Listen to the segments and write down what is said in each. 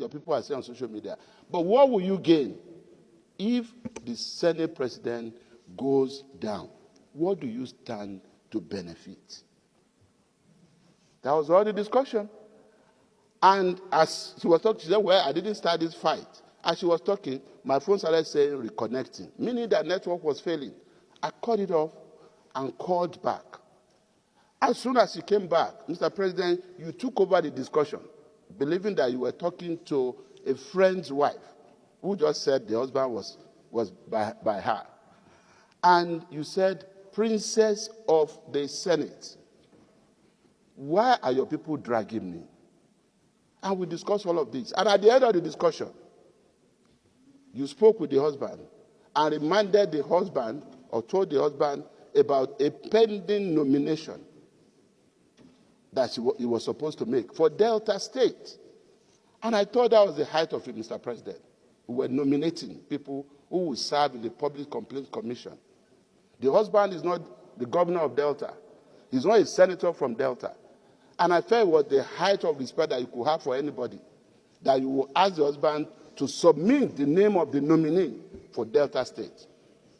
your people are saying on social media. But what will you gain if the Senate president goes down? What do you stand to benefit? That was all the discussion. And as she was talking, she said, well, I didn't start this fight. As she was talking, my phone started saying reconnecting, meaning that network was failing. I cut it off and called back. As soon as she came back, Mr. President, you took over the discussion, believing that you were talking to a friend's wife who just said the husband was by her. And you said, Princess of the Senate, why are your people dragging me? And we discussed all of this. And at the end of the discussion, you spoke with the husband and reminded the husband or told the husband about a pending nomination that he was supposed to make for Delta State. And I thought that was the height of it, Mr. President. We were nominating people who will serve in the Public Complaints Commission. The husband is not the governor of Delta. He's not a senator from Delta. And I felt it was the height of respect that you could have for anybody, that you will ask the husband to submit the name of the nominee for Delta State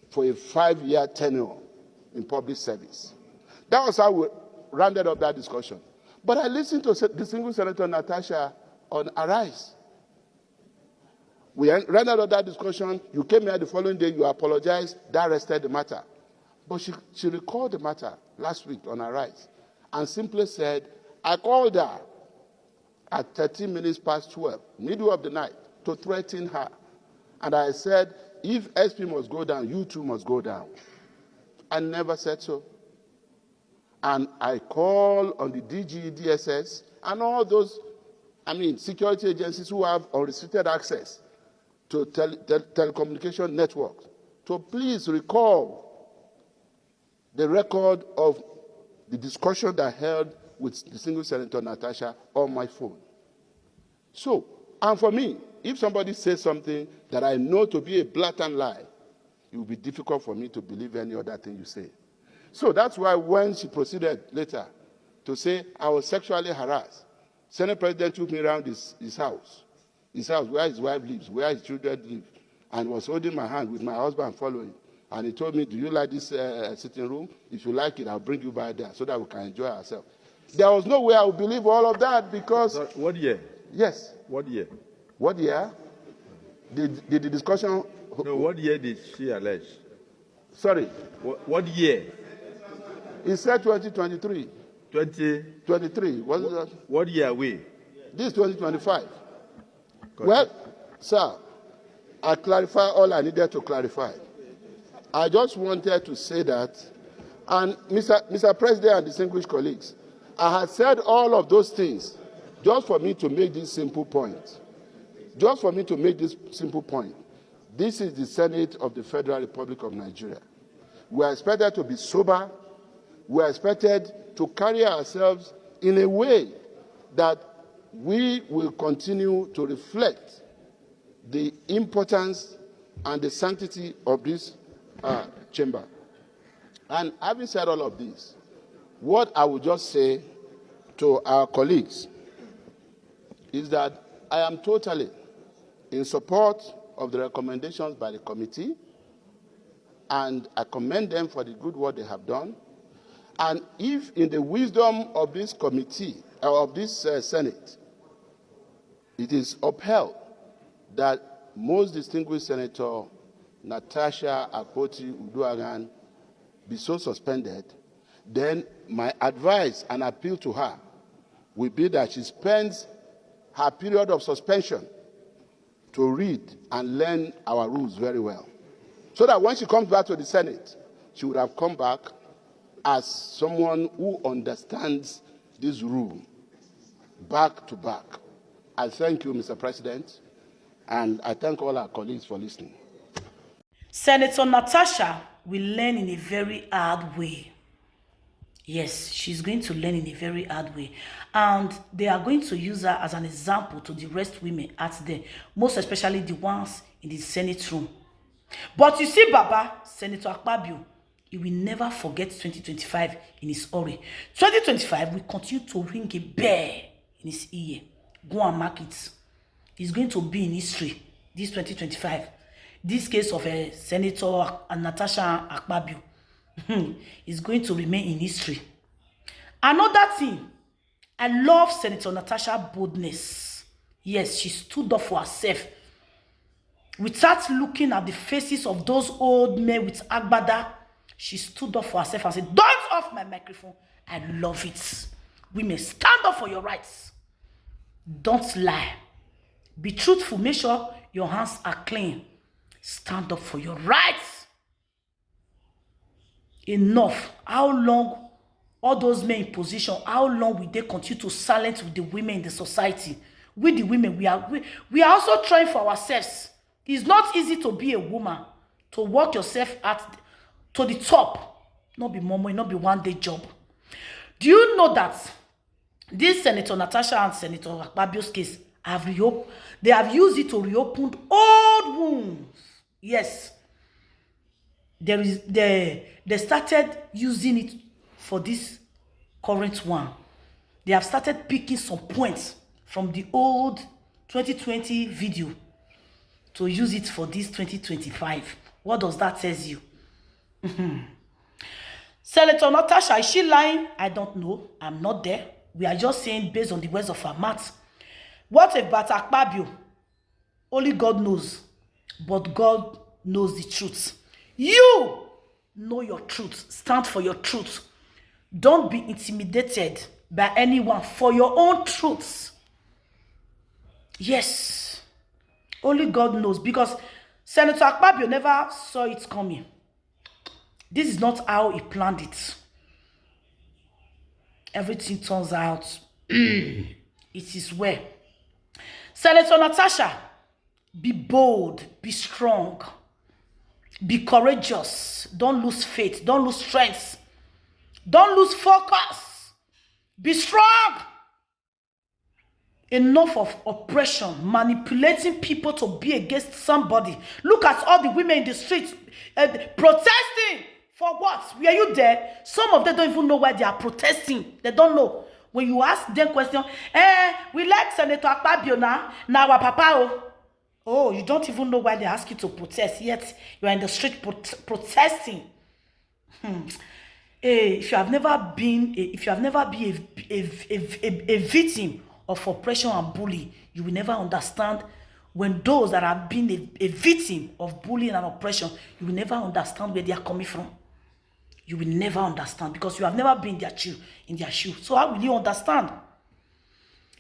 for a 5-year tenure in public service. That was how we rounded up that discussion. But I listened to the single Senator Natasha on Arise. We rounded up that discussion. You came here the following day, you apologized, that rested the matter. But she recalled the matter last week on Arise and simply said, I called her at 13 minutes past 12, middle of the night, to threaten her. And I said, if SP must go down, you too must go down. I never said so. And I call on the DG, DSS, and all those, security agencies who have unrestricted access to telecommunication networks to please recall the record of the discussion that I held with the single Senator Natasha on my phone. So, and for me, if somebody says something that I know to be a blatant lie, it will be difficult for me to believe any other thing you say. So that's why when she proceeded later to say I was sexually harassed, Senate President took me around his house where his wife lives, where his children live, and was holding my hand with my husband following. And he told me, do you like this sitting room? If you like it, I'll bring you by there so that we can enjoy ourselves. There was no way I would believe all of that because... Sorry, what year? Yes. What year? What year? Did the discussion... No, what year did she allege? Sorry? What year? He said 2023. 2023. What year are we? This is 2025. Well, sir, I clarified all I needed to clarify. I just wanted to say that, and Mr. President and distinguished colleagues, I had said all of those things just for me to make this simple point. Just for me to make this simple point. This is the Senate of the Federal Republic of Nigeria. We are expected to be sober. We are expected to carry ourselves in a way that we will continue to reflect the importance and the sanctity of this chamber. And having said all of this, what I would just say to our colleagues is that I am totally in support of the recommendations by the committee, and I commend them for the good work they have done. And if in the wisdom of this committee, of this Senate, it is upheld that most distinguished Senator Natasha Akpoti-Uduaghan be so suspended, then my advice and appeal to her will be that she spends her period of suspension to read and learn our rules very well, so that when she comes back to the Senate, she would have come back as someone who understands this rule back to back. I thank you, Mr. President, and I thank all our colleagues for listening. Senator Natasha will learn in a very hard way. Yes, she's going to learn in a very hard way. And they are going to use her as an example to the rest women out there, most especially the ones in the Senate room. But you see, Baba, Senator Akpabio, he will never forget 2025 in his story. 2025 will continue to ring a bell in his ear. Go and mark it. is going to be in history this 2025. This case of Senator Natasha Akpabio is going to remain in history. Another thing, I love Senator Natasha's boldness. Yes, she stood up for herself without looking at the faces of those old men with agbada. She stood up for herself and said, "Don't off my microphone." I love it. Women, stand up for your rights. Don't lie. Be truthful. Make sure your hands are clean. Stand up for your rights. Enough. How long all those men in position, how long will they continue to silence with the women in the society? With the women, we are also trying for ourselves. It's not easy to be a woman, to work yourself to the top. Not be momo, not be one day job. Do you know that this Senator Natasha and Senator Akpabio's case they have used it to reopen old wounds? Yes. They started using it for this current one. They have started picking some points from the old 2020 video to use it for this 2025. What does that tell you? Senator Natasha, is she lying? I don't know. I'm not there. We are just saying based on the words of her mouth. What about Akpabio? Only God knows. But God knows the truth. You know your truth. Stand for your truth. Don't be intimidated by anyone for your own truths. Yes. Only God knows. Because Senator Akpabio never saw it coming. This is not how he planned it. Everything turns out. It is well. Senator Natasha, be bold, be strong, be courageous. Don't lose faith. Don't lose strength. Don't lose focus. Be strong. Enough of oppression, manipulating people to be against somebody. Look at all the women in the streets protesting. For what? Were you there? Some of them don't even know why they are protesting. They don't know. When you ask them question, we like Senator Akpabio now our papa. Oh, you don't even know why they ask you to protest, yet you are in the street protesting. If you have never been a victim of oppression and bullying, you will never understand. When those that have been a victim of bullying and oppression, you will never understand where they are coming from. You will never understand because you have never been in their shoe. So how will you understand?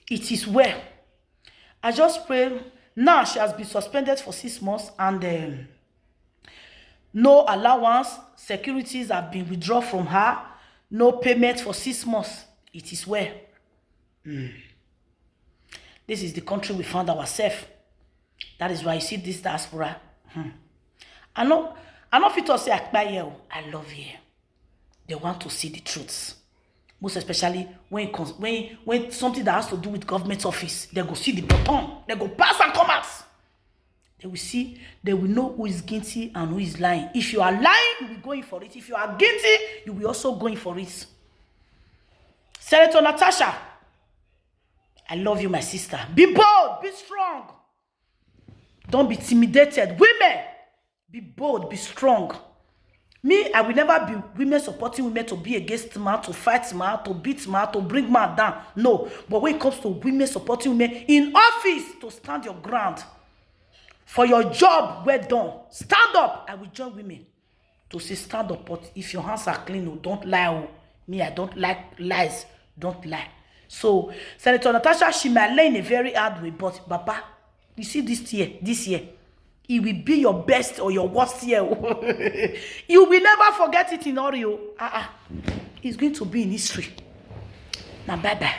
It is well. I just pray. Now she has been suspended for 6 months and no allowance. Securities have been withdrawn from her. No payment for 6 months. It is well. This is the country we found ourselves. That is why you see this diaspora. I know fit to say I love you. They want to see the truths. Most especially when something that has to do with government office, they go see the button. They go pass and come out. They will see, they will know who is guilty and who is lying. If you are lying, you will go in for it. If you are guilty, you will also go in for it. Senator Natasha, I love you, my sister. Be bold, be strong. Don't be intimidated. Women, be bold, be strong. Me, I will never be women supporting women to be against man, to fight man, to beat man, to bring man down. No. But when it comes to women supporting women in office, to stand your ground. For your job, well done. Stand up. I will join women to say stand up. But if your hands are clean, don't lie. Me, I don't like lies. Don't lie. So, Senator Natasha, she might lie in a very hard way. But, Baba, you see this year, it will be your best or your worst year. You will never forget it in Oreo. It's going to be in history. Now, bye-bye.